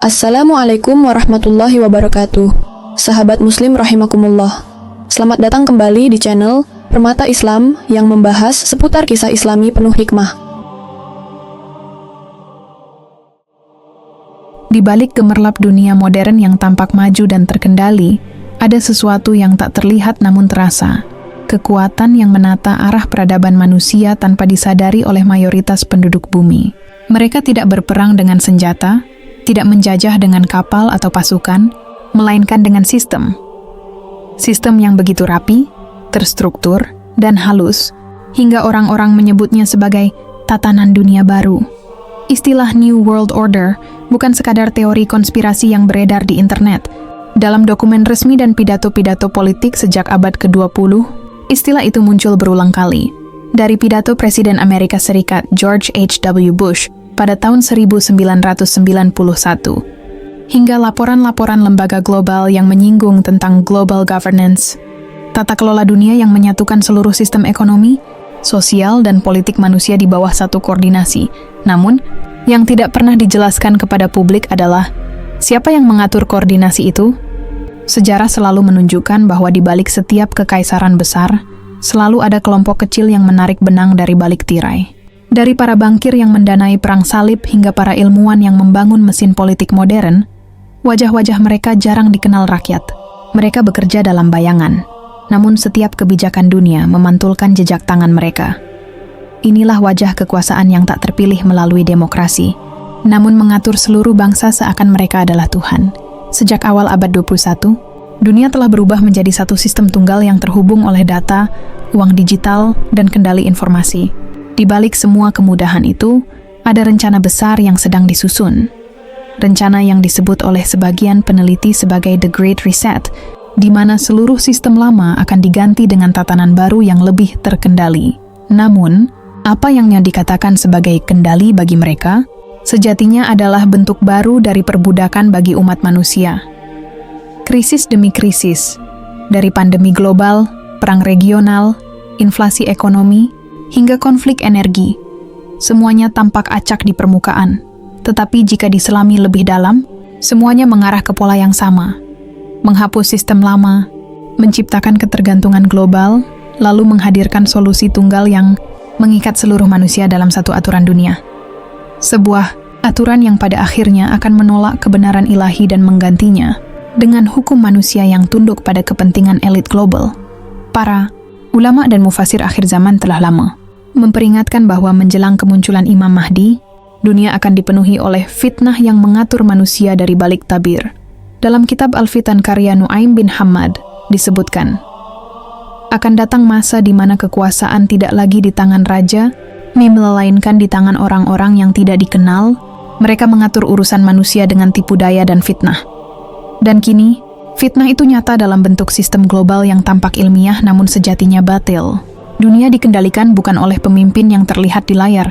Assalamualaikum warahmatullahi wabarakatuh. Sahabat muslim rahimakumullah. Selamat datang kembali di channel Permata Islam yang membahas seputar kisah islami penuh hikmah. Di balik gemerlap dunia modern yang tampak maju dan terkendali, ada sesuatu yang tak terlihat namun terasa. Kekuatan yang menata arah peradaban manusia tanpa disadari oleh mayoritas penduduk bumi. Mereka tidak berperang dengan senjata, tidak menjajah dengan kapal atau pasukan, melainkan dengan sistem. Sistem yang begitu rapi, terstruktur, dan halus, hingga orang-orang menyebutnya sebagai tatanan dunia baru. Istilah New World Order bukan sekadar teori konspirasi yang beredar di internet. Dalam dokumen resmi dan pidato-pidato politik sejak abad ke-20, istilah itu muncul berulang kali. Dari pidato Presiden Amerika Serikat George H.W. Bush pada tahun 1991, hingga laporan-laporan lembaga global yang menyinggung tentang global governance, tata kelola dunia yang menyatukan seluruh sistem ekonomi, sosial, dan politik manusia di bawah satu koordinasi. Namun, yang tidak pernah dijelaskan kepada publik adalah siapa yang mengatur koordinasi itu. Sejarah selalu menunjukkan bahwa di balik setiap kekaisaran besar, selalu ada kelompok kecil yang menarik benang dari balik tirai. Dari para bankir yang mendanai perang salib hingga para ilmuwan yang membangun mesin politik modern, wajah-wajah mereka jarang dikenal rakyat. Mereka bekerja dalam bayangan, namun setiap kebijakan dunia memantulkan jejak tangan mereka. Inilah wajah kekuasaan yang tak terpilih melalui demokrasi, namun mengatur seluruh bangsa seakan mereka adalah Tuhan. Sejak awal abad 21, dunia telah berubah menjadi satu sistem tunggal yang terhubung oleh data, uang digital, dan kendali informasi. Di balik semua kemudahan itu, ada rencana besar yang sedang disusun. Rencana yang disebut oleh sebagian peneliti sebagai The Great Reset, di mana seluruh sistem lama akan diganti dengan tatanan baru yang lebih terkendali. Namun, apa yang dikatakan sebagai kendali bagi mereka, sejatinya adalah bentuk baru dari perbudakan bagi umat manusia. Krisis demi krisis, dari pandemi global, perang regional, inflasi ekonomi, hingga konflik energi, semuanya tampak acak di permukaan. Tetapi jika diselami lebih dalam, semuanya mengarah ke pola yang sama. Menghapus sistem lama, menciptakan ketergantungan global, lalu menghadirkan solusi tunggal yang mengikat seluruh manusia dalam satu aturan dunia. Sebuah aturan yang pada akhirnya akan menolak kebenaran ilahi dan menggantinya dengan hukum manusia yang tunduk pada kepentingan elit global. Para ulama dan mufasir akhir zaman telah lama memperingatkan bahwa menjelang kemunculan Imam Mahdi, dunia akan dipenuhi oleh fitnah yang mengatur manusia dari balik tabir. Dalam kitab Al-Fitan karya Nu'aim bin Hammad disebutkan, akan datang masa di mana kekuasaan tidak lagi di tangan raja, melainkan di tangan orang-orang yang tidak dikenal. Mereka mengatur urusan manusia dengan tipu daya dan fitnah. Dan kini, fitnah itu nyata dalam bentuk sistem global yang tampak ilmiah namun sejatinya batil. Dunia dikendalikan bukan oleh pemimpin yang terlihat di layar,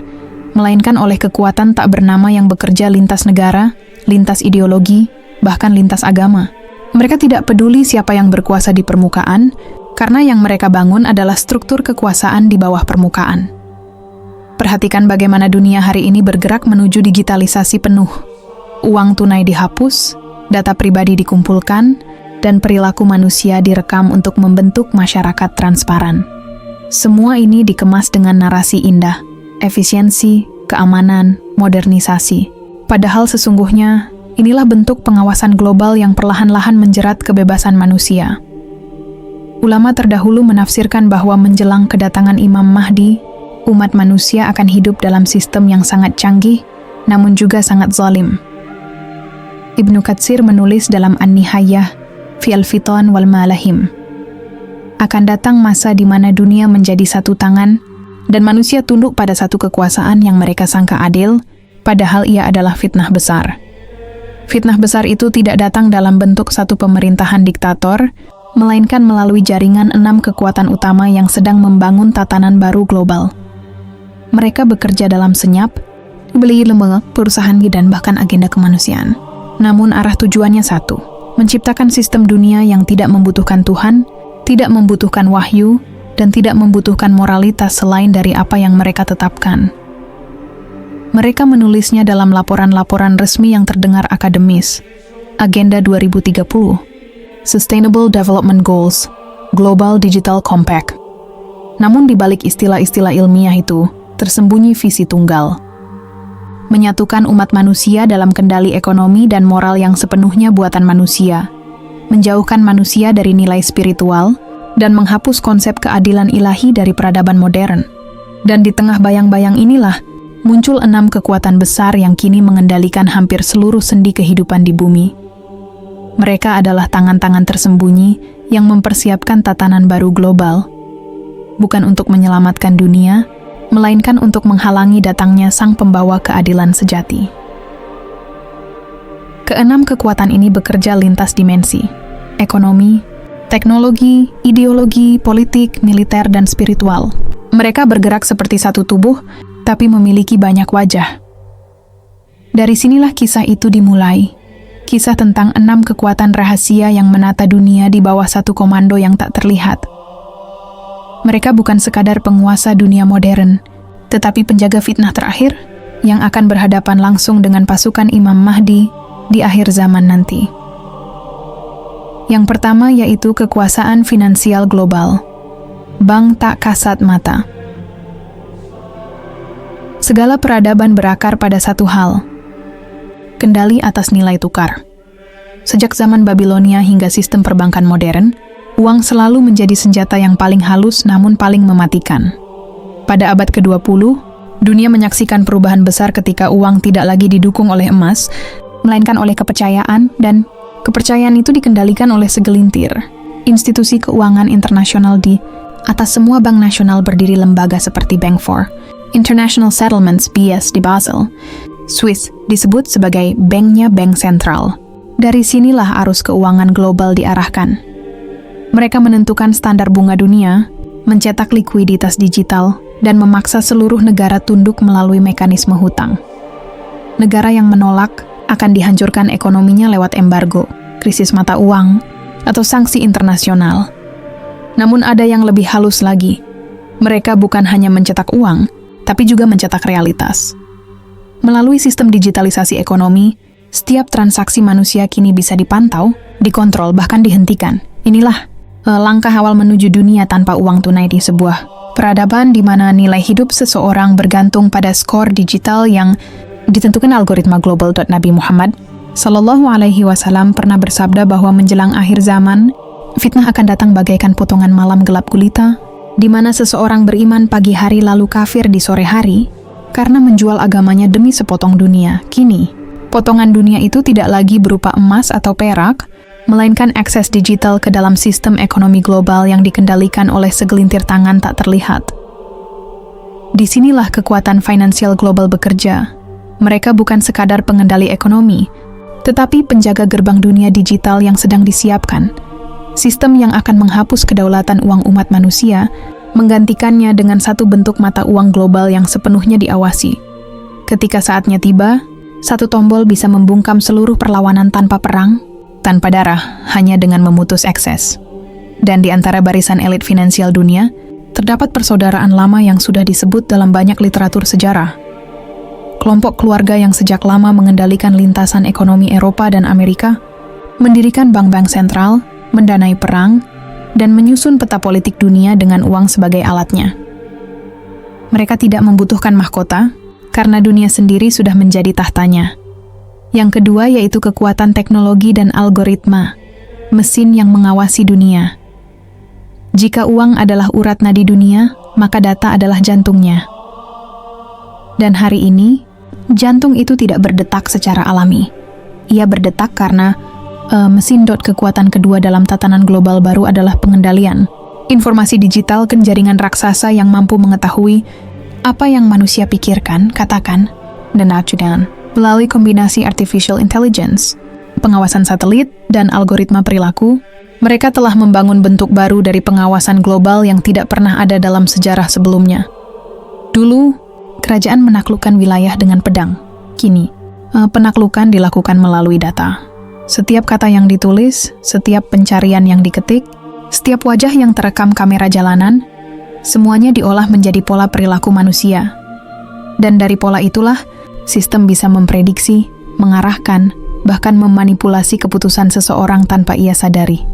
melainkan oleh kekuatan tak bernama yang bekerja lintas negara, lintas ideologi, bahkan lintas agama. Mereka tidak peduli siapa yang berkuasa di permukaan, karena yang mereka bangun adalah struktur kekuasaan di bawah permukaan. Perhatikan bagaimana dunia hari ini bergerak menuju digitalisasi penuh. Uang tunai dihapus, data pribadi dikumpulkan, dan perilaku manusia direkam untuk membentuk masyarakat transparan. Semua ini dikemas dengan narasi indah, efisiensi, keamanan, modernisasi. Padahal sesungguhnya, inilah bentuk pengawasan global yang perlahan-lahan menjerat kebebasan manusia. Ulama terdahulu menafsirkan bahwa menjelang kedatangan Imam Mahdi, umat manusia akan hidup dalam sistem yang sangat canggih, namun juga sangat zalim. Ibnu Katsir menulis dalam An-Nihayah fi Al-Fitan wal Malahim, akan datang masa di mana dunia menjadi satu tangan dan manusia tunduk pada satu kekuasaan yang mereka sangka adil, padahal ia adalah fitnah besar. Fitnah besar itu tidak datang dalam bentuk satu pemerintahan diktator, melainkan melalui jaringan 6 kekuatan utama yang sedang membangun tatanan baru global. Mereka bekerja dalam senyap, beli lembaga, perusahaan dan bahkan agenda kemanusiaan. Namun arah tujuannya satu, menciptakan sistem dunia yang tidak membutuhkan Tuhan, tidak membutuhkan wahyu, dan tidak membutuhkan moralitas selain dari apa yang mereka tetapkan. Mereka menulisnya dalam laporan-laporan resmi yang terdengar akademis. Agenda 2030, Sustainable Development Goals, Global Digital Compact. Namun di balik istilah-istilah ilmiah itu, tersembunyi visi tunggal. Menyatukan umat manusia dalam kendali ekonomi dan moral yang sepenuhnya buatan manusia, menjauhkan manusia dari nilai spiritual, dan menghapus konsep keadilan ilahi dari peradaban modern. Dan di tengah bayang-bayang inilah, muncul 6 kekuatan besar yang kini mengendalikan hampir seluruh sendi kehidupan di bumi. Mereka adalah tangan-tangan tersembunyi yang mempersiapkan tatanan baru global, bukan untuk menyelamatkan dunia, melainkan untuk menghalangi datangnya sang pembawa keadilan sejati. Keenam kekuatan ini bekerja lintas dimensi: ekonomi, teknologi, ideologi, politik, militer, dan spiritual. Mereka bergerak seperti satu tubuh, tapi memiliki banyak wajah. Dari sinilah kisah itu dimulai. Kisah tentang 6 kekuatan rahasia yang menata dunia di bawah satu komando yang tak terlihat. Mereka bukan sekadar penguasa dunia modern, tetapi penjaga fitnah terakhir yang akan berhadapan langsung dengan pasukan Imam Mahdi di akhir zaman nanti. Yang pertama yaitu kekuasaan finansial global. Bank tak kasat mata. Segala peradaban berakar pada satu hal: kendali atas nilai tukar. Sejak zaman Babilonia hingga sistem perbankan modern, uang selalu menjadi senjata yang paling halus namun paling mematikan. Pada abad ke-20, dunia menyaksikan perubahan besar ketika uang tidak lagi didukung oleh emas, melainkan oleh kepercayaan, dan kepercayaan itu dikendalikan oleh segelintir institusi keuangan internasional. Di atas semua bank nasional berdiri lembaga seperti Bank for International Settlements (BS) di Basel. Swiss disebut sebagai banknya bank sentral. Dari sinilah arus keuangan global diarahkan. Mereka menentukan standar bunga dunia, mencetak likuiditas digital, dan memaksa seluruh negara tunduk melalui mekanisme hutang. Negara yang menolak akan dihancurkan ekonominya lewat embargo, krisis mata uang, atau sanksi internasional. Namun ada yang lebih halus lagi. Mereka bukan hanya mencetak uang, tapi juga mencetak realitas. Melalui sistem digitalisasi ekonomi, setiap transaksi manusia kini bisa dipantau, dikontrol, bahkan dihentikan. Inilah langkah awal menuju dunia tanpa uang tunai di sebuah peradaban di mana nilai hidup seseorang bergantung pada skor digital yang ditentukan algoritma global. Nabi Muhammad Sallallahu Alaihi Wasallam pernah bersabda bahwa menjelang akhir zaman, fitnah akan datang bagaikan potongan malam gelap gulita, di mana seseorang beriman pagi hari lalu kafir di sore hari karena menjual agamanya demi sepotong dunia. Kini, potongan dunia itu tidak lagi berupa emas atau perak, melainkan akses digital ke dalam sistem ekonomi global yang dikendalikan oleh segelintir tangan tak terlihat. Disinilah kekuatan finansial global bekerja. Mereka bukan sekadar pengendali ekonomi, tetapi penjaga gerbang dunia digital yang sedang disiapkan. Sistem yang akan menghapus kedaulatan uang umat manusia, menggantikannya dengan satu bentuk mata uang global yang sepenuhnya diawasi. Ketika saatnya tiba, satu tombol bisa membungkam seluruh perlawanan tanpa perang, tanpa darah, hanya dengan memutus akses. Dan di antara barisan elit finansial dunia, terdapat persaudaraan lama yang sudah disebut dalam banyak literatur sejarah. Kelompok keluarga yang sejak lama mengendalikan lintasan ekonomi Eropa dan Amerika, mendirikan bank-bank sentral, mendanai perang, dan menyusun peta politik dunia dengan uang sebagai alatnya. Mereka tidak membutuhkan mahkota, karena dunia sendiri sudah menjadi tahtanya. Yang kedua yaitu kekuatan teknologi dan algoritma, mesin yang mengawasi dunia. Jika uang adalah urat nadi dunia, maka data adalah jantungnya. Dan hari ini, jantung itu tidak berdetak secara alami. Ia berdetak karena mesin. Kekuatan kedua dalam tatanan global baru adalah pengendalian. Informasi digital ke jaringan raksasa yang mampu mengetahui apa yang manusia pikirkan, katakan, dan ajudan. Melalui kombinasi artificial intelligence, pengawasan satelit, dan algoritma perilaku, mereka telah membangun bentuk baru dari pengawasan global yang tidak pernah ada dalam sejarah sebelumnya. Dulu, kerajaan menaklukkan wilayah dengan pedang. Kini, penaklukan dilakukan melalui data. Setiap kata yang ditulis, setiap pencarian yang diketik, setiap wajah yang terekam kamera jalanan, semuanya diolah menjadi pola perilaku manusia. Dan dari pola itulah, sistem bisa memprediksi, mengarahkan, bahkan memanipulasi keputusan seseorang tanpa ia sadari.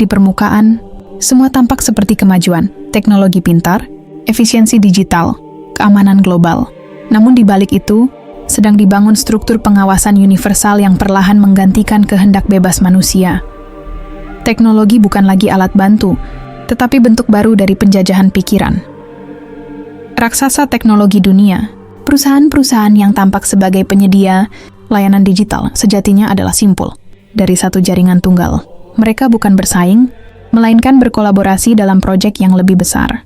Di permukaan, semua tampak seperti kemajuan, teknologi pintar, efisiensi digital, keamanan global. Namun di balik itu, sedang dibangun struktur pengawasan universal yang perlahan menggantikan kehendak bebas manusia. Teknologi bukan lagi alat bantu, tetapi bentuk baru dari penjajahan pikiran. Raksasa teknologi dunia, perusahaan-perusahaan yang tampak sebagai penyedia layanan digital sejatinya adalah simpul dari satu jaringan tunggal. Mereka bukan bersaing, melainkan berkolaborasi dalam proyek yang lebih besar.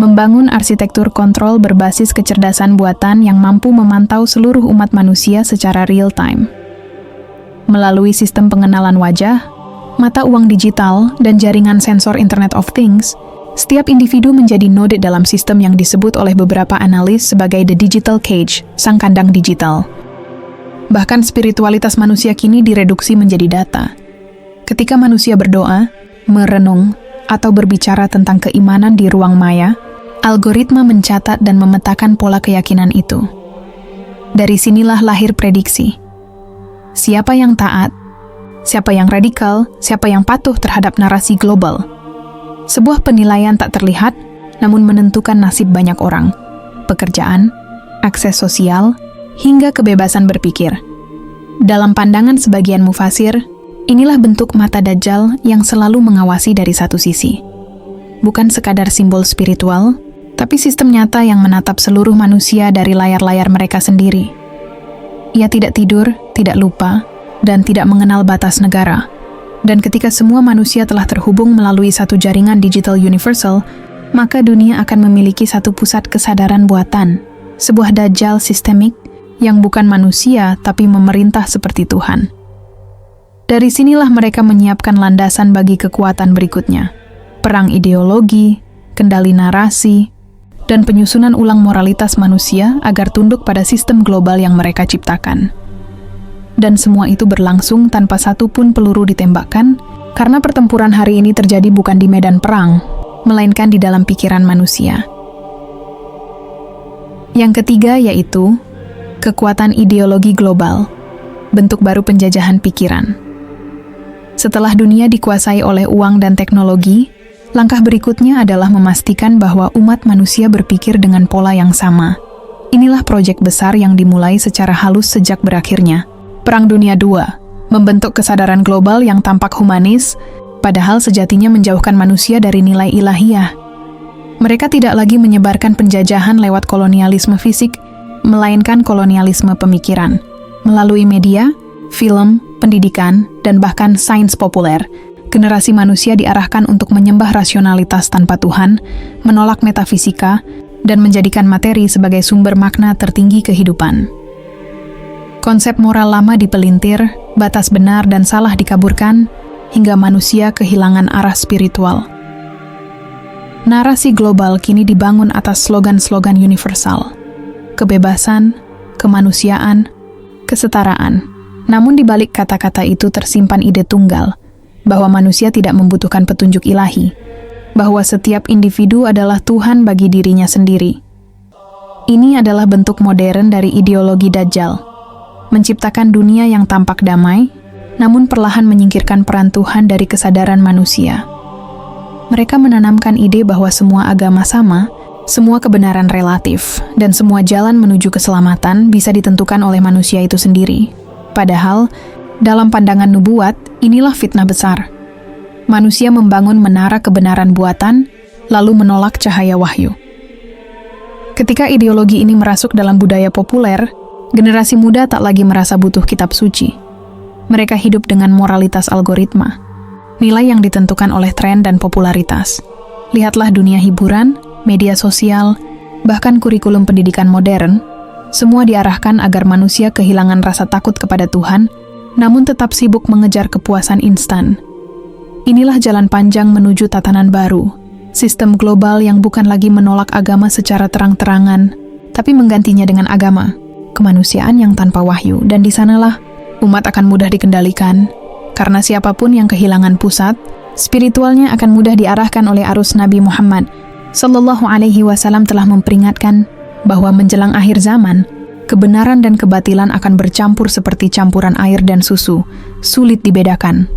Membangun arsitektur kontrol berbasis kecerdasan buatan yang mampu memantau seluruh umat manusia secara real-time. Melalui sistem pengenalan wajah, mata uang digital, dan jaringan sensor Internet of Things, setiap individu menjadi node dalam sistem yang disebut oleh beberapa analis sebagai the digital cage, sang kandang digital. Bahkan spiritualitas manusia kini direduksi menjadi data. Ketika manusia berdoa, merenung, atau berbicara tentang keimanan di ruang maya, algoritma mencatat dan memetakan pola keyakinan itu. Dari sinilah lahir prediksi. Siapa yang taat, siapa yang radikal, siapa yang patuh terhadap narasi global. Sebuah penilaian tak terlihat, namun menentukan nasib banyak orang, pekerjaan, akses sosial, hingga kebebasan berpikir. Dalam pandangan sebagian mufasir, inilah bentuk mata Dajjal yang selalu mengawasi dari satu sisi. Bukan sekadar simbol spiritual, tapi sistem nyata yang menatap seluruh manusia dari layar-layar mereka sendiri. Ia tidak tidur, tidak lupa, dan tidak mengenal batas negara. Dan ketika semua manusia telah terhubung melalui satu jaringan digital universal, maka dunia akan memiliki satu pusat kesadaran buatan, sebuah Dajjal sistemik yang bukan manusia tapi memerintah seperti Tuhan. Dari sinilah mereka menyiapkan landasan bagi kekuatan berikutnya. Perang ideologi, kendali narasi, dan penyusunan ulang moralitas manusia agar tunduk pada sistem global yang mereka ciptakan. Dan semua itu berlangsung tanpa satu pun peluru ditembakkan, karena pertempuran hari ini terjadi bukan di medan perang, melainkan di dalam pikiran manusia. Yang ketiga yaitu kekuatan ideologi global, bentuk baru penjajahan pikiran. Setelah dunia dikuasai oleh uang dan teknologi, langkah berikutnya adalah memastikan bahwa umat manusia berpikir dengan pola yang sama. Inilah proyek besar yang dimulai secara halus sejak berakhirnya Perang Dunia II, membentuk kesadaran global yang tampak humanis, padahal sejatinya menjauhkan manusia dari nilai ilahiyah. Mereka tidak lagi menyebarkan penjajahan lewat kolonialisme fisik, melainkan kolonialisme pemikiran. Melalui media, film, pendidikan, dan bahkan sains populer, generasi manusia diarahkan untuk menyembah rasionalitas tanpa Tuhan, menolak metafisika, dan menjadikan materi sebagai sumber makna tertinggi kehidupan. Konsep moral lama dipelintir, batas benar dan salah dikaburkan, hingga manusia kehilangan arah spiritual. Narasi global kini dibangun atas slogan-slogan universal. Kebebasan, kemanusiaan, kesetaraan. Namun di balik kata-kata itu tersimpan ide tunggal, bahwa manusia tidak membutuhkan petunjuk ilahi, bahwa setiap individu adalah Tuhan bagi dirinya sendiri. Ini adalah bentuk modern dari ideologi Dajjal, menciptakan dunia yang tampak damai, namun perlahan menyingkirkan peran Tuhan dari kesadaran manusia. Mereka menanamkan ide bahwa semua agama sama, semua kebenaran relatif, dan semua jalan menuju keselamatan bisa ditentukan oleh manusia itu sendiri. Padahal, dalam pandangan nubuat, inilah fitnah besar. Manusia membangun menara kebenaran buatan, lalu menolak cahaya wahyu. Ketika ideologi ini merasuk dalam budaya populer, generasi muda tak lagi merasa butuh kitab suci. Mereka hidup dengan moralitas algoritma, nilai yang ditentukan oleh tren dan popularitas. Lihatlah dunia hiburan, media sosial, bahkan kurikulum pendidikan modern, semua diarahkan agar manusia kehilangan rasa takut kepada Tuhan, namun tetap sibuk mengejar kepuasan instan. Inilah jalan panjang menuju tatanan baru, sistem global yang bukan lagi menolak agama secara terang-terangan, tapi menggantinya dengan agama, kemanusiaan yang tanpa wahyu, dan di sanalah umat akan mudah dikendalikan, karena siapapun yang kehilangan pusat, spiritualnya akan mudah diarahkan oleh arus Nabi Muhammad Sallallahu Alaihi Wasallam telah memperingatkan bahwa menjelang akhir zaman, kebenaran dan kebatilan akan bercampur seperti campuran air dan susu, sulit dibedakan.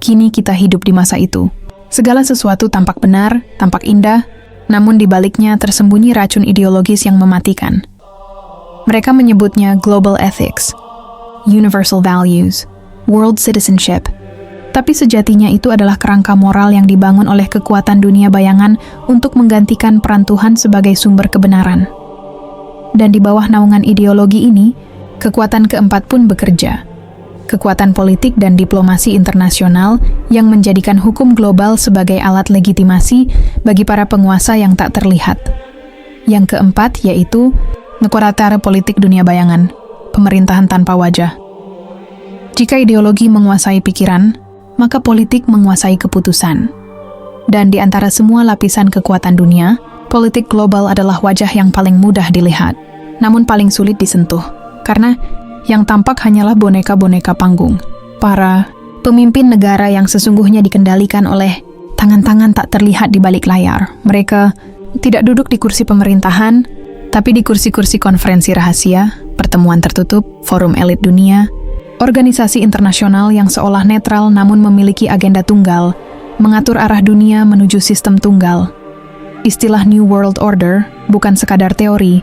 Kini kita hidup di masa itu. Segala sesuatu tampak benar, tampak indah, namun di baliknya tersembunyi racun ideologis yang mematikan. Mereka menyebutnya global ethics, universal values, world citizenship. Tapi sejatinya itu adalah kerangka moral yang dibangun oleh kekuatan dunia bayangan untuk menggantikan peran Tuhan sebagai sumber kebenaran. Dan di bawah naungan ideologi ini, kekuatan keempat pun bekerja. Kekuatan politik dan diplomasi internasional yang menjadikan hukum global sebagai alat legitimasi bagi para penguasa yang tak terlihat. Yang keempat yaitu Nekuratar politik dunia bayangan, pemerintahan tanpa wajah. Jika ideologi menguasai pikiran, maka politik menguasai keputusan. Dan di antara semua lapisan kekuatan dunia, politik global adalah wajah yang paling mudah dilihat, namun paling sulit disentuh, karena yang tampak hanyalah boneka-boneka panggung. Para pemimpin negara yang sesungguhnya dikendalikan oleh tangan-tangan tak terlihat di balik layar. Mereka tidak duduk di kursi pemerintahan, tapi di kursi-kursi konferensi rahasia, pertemuan tertutup, forum elit dunia, organisasi internasional yang seolah netral namun memiliki agenda tunggal, mengatur arah dunia menuju sistem tunggal. Istilah New World Order bukan sekadar teori,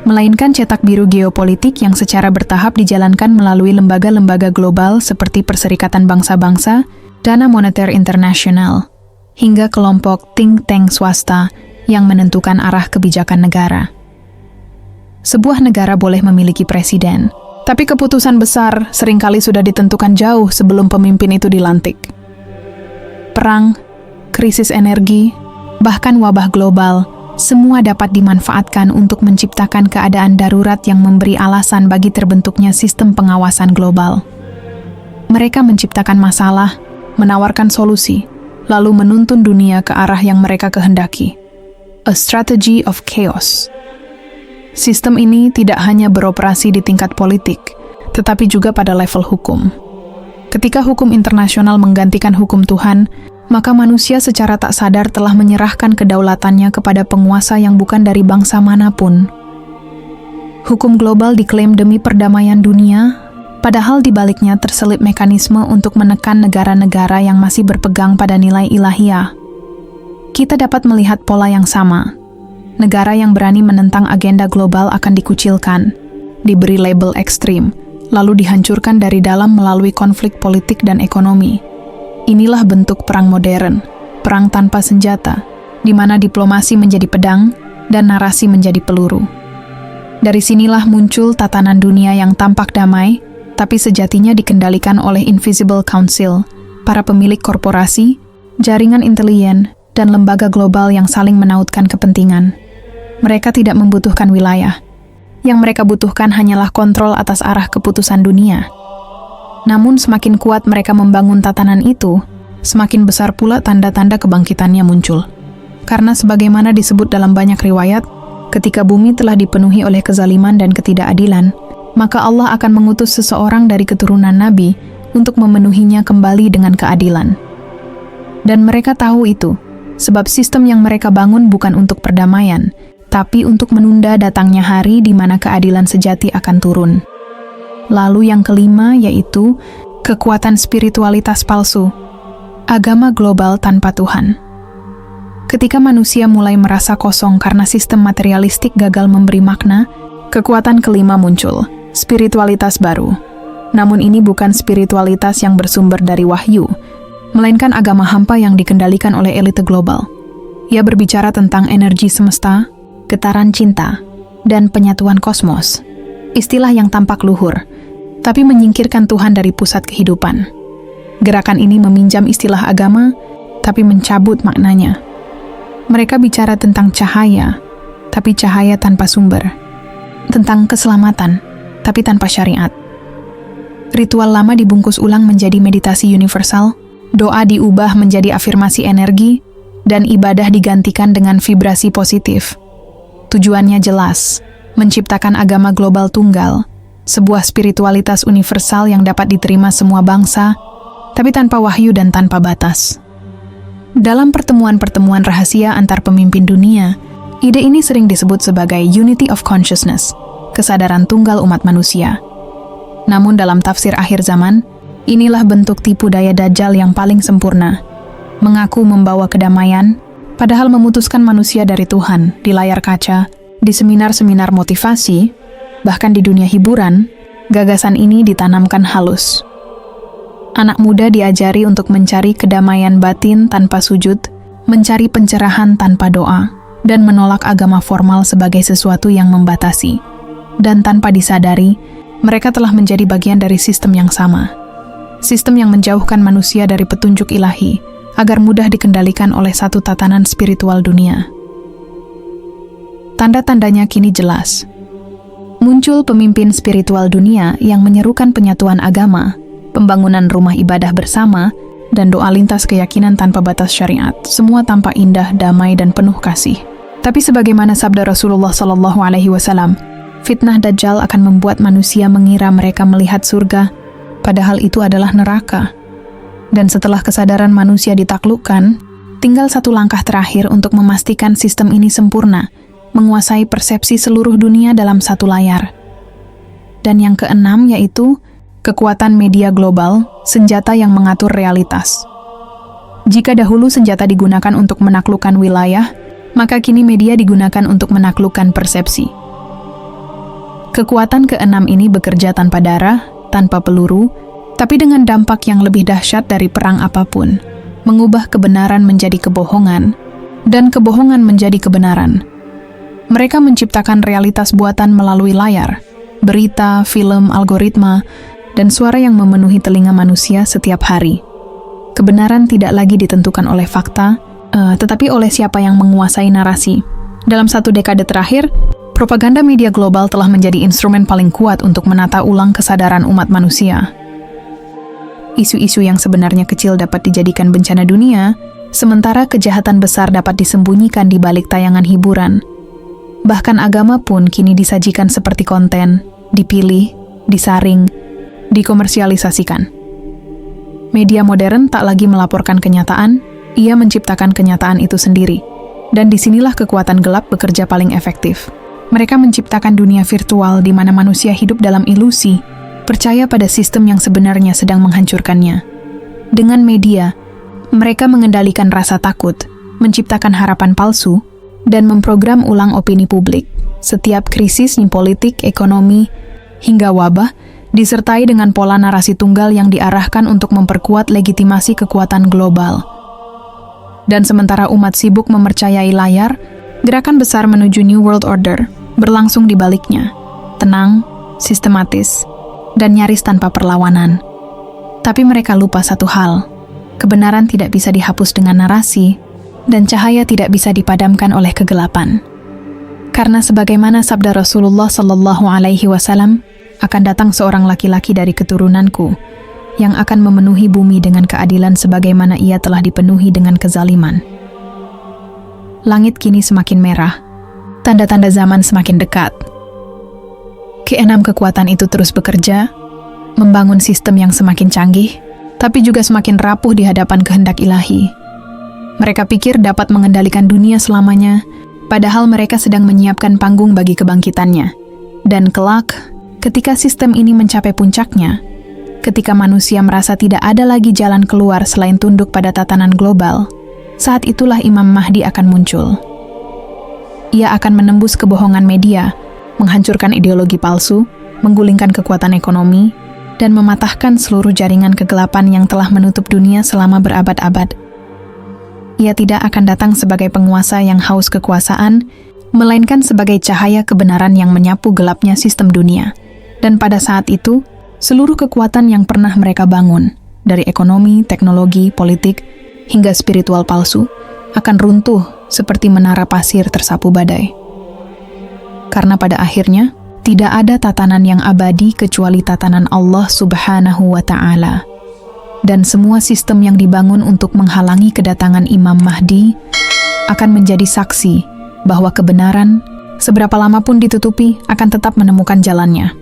melainkan cetak biru geopolitik yang secara bertahap dijalankan melalui lembaga-lembaga global seperti Perserikatan Bangsa-Bangsa, Dana Moneter Internasional, hingga kelompok think tank swasta yang menentukan arah kebijakan negara. Sebuah negara boleh memiliki presiden, tapi keputusan besar seringkali sudah ditentukan jauh sebelum pemimpin itu dilantik. Perang, krisis energi, bahkan wabah global, semua dapat dimanfaatkan untuk menciptakan keadaan darurat yang memberi alasan bagi terbentuknya sistem pengawasan global. Mereka menciptakan masalah, menawarkan solusi, lalu menuntun dunia ke arah yang mereka kehendaki. A strategy of chaos. Sistem ini tidak hanya beroperasi di tingkat politik, tetapi juga pada level hukum. Ketika hukum internasional menggantikan hukum Tuhan, maka manusia secara tak sadar telah menyerahkan kedaulatannya kepada penguasa yang bukan dari bangsa manapun. Hukum global diklaim demi perdamaian dunia, padahal di baliknya terselip mekanisme untuk menekan negara-negara yang masih berpegang pada nilai ilahiyah. Kita dapat melihat pola yang sama. Negara yang berani menentang agenda global akan dikucilkan, diberi label ekstrim, lalu dihancurkan dari dalam melalui konflik politik dan ekonomi. Inilah bentuk perang modern, perang tanpa senjata, di mana diplomasi menjadi pedang dan narasi menjadi peluru. Dari sinilah muncul tatanan dunia yang tampak damai, tapi sejatinya dikendalikan oleh Invisible Council, para pemilik korporasi, jaringan intelijen, dan lembaga global yang saling menautkan kepentingan. Mereka tidak membutuhkan wilayah. Yang mereka butuhkan hanyalah kontrol atas arah keputusan dunia. Namun semakin kuat mereka membangun tatanan itu, semakin besar pula tanda-tanda kebangkitannya muncul. Karena sebagaimana disebut dalam banyak riwayat, ketika bumi telah dipenuhi oleh kezaliman dan ketidakadilan, maka Allah akan mengutus seseorang dari keturunan Nabi untuk memenuhinya kembali dengan keadilan. Dan mereka tahu itu, sebab sistem yang mereka bangun bukan untuk perdamaian, tapi untuk menunda datangnya hari di mana keadilan sejati akan turun. Lalu yang kelima yaitu kekuatan spiritualitas palsu, agama global tanpa Tuhan. Ketika manusia mulai merasa kosong karena sistem materialistik gagal memberi makna, kekuatan kelima muncul, spiritualitas baru. Namun ini bukan spiritualitas yang bersumber dari wahyu, melainkan agama hampa yang dikendalikan oleh elite global. Ia berbicara tentang energi semesta, getaran cinta, dan penyatuan kosmos. Istilah yang tampak luhur, tapi menyingkirkan Tuhan dari pusat kehidupan. Gerakan ini meminjam istilah agama, tapi mencabut maknanya. Mereka bicara tentang cahaya, tapi cahaya tanpa sumber. Tentang keselamatan, tapi tanpa syariat. Ritual lama dibungkus ulang menjadi meditasi universal, doa diubah menjadi afirmasi energi, dan ibadah digantikan dengan vibrasi positif. Tujuannya jelas, menciptakan agama global tunggal, sebuah spiritualitas universal yang dapat diterima semua bangsa, tapi tanpa wahyu dan tanpa batas. Dalam pertemuan-pertemuan rahasia antar pemimpin dunia, Ide ini sering disebut sebagai unity of consciousness, kesadaran tunggal umat manusia. Namun dalam tafsir akhir zaman, inilah bentuk tipu daya Dajjal yang paling sempurna. Mengaku membawa kedamaian, padahal memutuskan manusia dari Tuhan di layar kaca, di seminar-seminar motivasi, bahkan di dunia hiburan, gagasan ini ditanamkan halus. Anak muda diajari untuk mencari kedamaian batin tanpa sujud, mencari pencerahan tanpa doa, dan menolak agama formal sebagai sesuatu yang membatasi. Dan tanpa disadari, mereka telah menjadi bagian dari sistem yang sama. Sistem yang menjauhkan manusia dari petunjuk ilahi, agar mudah dikendalikan oleh satu tatanan spiritual dunia. Tanda-tandanya kini jelas. Muncul pemimpin spiritual dunia yang menyerukan penyatuan agama, pembangunan rumah ibadah bersama, dan doa lintas keyakinan tanpa batas syariat, semua tampak indah, damai, dan penuh kasih. Tapi sebagaimana sabda Rasulullah SAW, fitnah Dajjal akan membuat manusia mengira mereka melihat surga, padahal itu adalah neraka. Dan setelah kesadaran manusia ditaklukkan, tinggal satu langkah terakhir untuk memastikan sistem ini sempurna, menguasai persepsi seluruh dunia dalam satu layar. Dan yang keenam yaitu kekuatan media global, senjata yang mengatur realitas. Jika dahulu senjata digunakan untuk menaklukkan wilayah, maka kini media digunakan untuk menaklukkan persepsi. Kekuatan keenam ini bekerja tanpa darah, tanpa peluru, tapi dengan dampak yang lebih dahsyat dari perang apapun, mengubah kebenaran menjadi kebohongan, dan kebohongan menjadi kebenaran. Mereka menciptakan realitas buatan melalui layar, berita, film, algoritma, dan suara yang memenuhi telinga manusia setiap hari. Kebenaran tidak lagi ditentukan oleh fakta, tetapi oleh siapa yang menguasai narasi. Dalam 1 dekade terakhir, propaganda media global telah menjadi instrumen paling kuat untuk menata ulang kesadaran umat manusia. Isu-isu yang sebenarnya kecil dapat dijadikan bencana dunia, sementara kejahatan besar dapat disembunyikan di balik tayangan hiburan. Bahkan agama pun kini disajikan seperti konten, dipilih, disaring, dikomersialisasikan. Media modern tak lagi melaporkan kenyataan, ia menciptakan kenyataan itu sendiri. Dan disinilah kekuatan gelap bekerja paling efektif. Mereka menciptakan dunia virtual di mana manusia hidup dalam ilusi, percaya pada sistem yang sebenarnya sedang menghancurkannya. Dengan media, mereka mengendalikan rasa takut, menciptakan harapan palsu, dan memprogram ulang opini publik. Setiap krisis politik, ekonomi, hingga wabah, disertai dengan pola narasi tunggal yang diarahkan untuk memperkuat legitimasi kekuatan global. Dan sementara umat sibuk mempercayai layar, gerakan besar menuju New World Order berlangsung di baliknya, tenang, sistematis, dan nyaris tanpa perlawanan. Tapi mereka lupa satu hal, kebenaran tidak bisa dihapus dengan narasi, dan cahaya tidak bisa dipadamkan oleh kegelapan. Karena sebagaimana sabda Rasulullah SAW, akan datang seorang laki-laki dari keturunanku, yang akan memenuhi bumi dengan keadilan sebagaimana ia telah dipenuhi dengan kezaliman. Langit kini semakin merah, tanda-tanda zaman semakin dekat. Keenam kekuatan itu terus bekerja, membangun sistem yang semakin canggih, tapi juga semakin rapuh di hadapan kehendak ilahi. Mereka pikir dapat mengendalikan dunia selamanya, padahal mereka sedang menyiapkan panggung bagi kebangkitannya. Dan kelak, ketika sistem ini mencapai puncaknya, ketika manusia merasa tidak ada lagi jalan keluar selain tunduk pada tatanan global, saat itulah Imam Mahdi akan muncul. Ia akan menembus kebohongan media, menghancurkan ideologi palsu, menggulingkan kekuatan ekonomi, dan mematahkan seluruh jaringan kegelapan yang telah menutup dunia selama berabad-abad. Ia tidak akan datang sebagai penguasa yang haus kekuasaan, melainkan sebagai cahaya kebenaran yang menyapu gelapnya sistem dunia. Dan pada saat itu, seluruh kekuatan yang pernah mereka bangun, dari ekonomi, teknologi, politik, hingga spiritual palsu, akan runtuh seperti menara pasir tersapu badai. Karena pada akhirnya, tidak ada tatanan yang abadi kecuali tatanan Allah Subhanahu wa Ta'ala. Dan semua sistem yang dibangun untuk menghalangi kedatangan Imam Mahdi akan menjadi saksi bahwa kebenaran, seberapa lama pun ditutupi, akan tetap menemukan jalannya.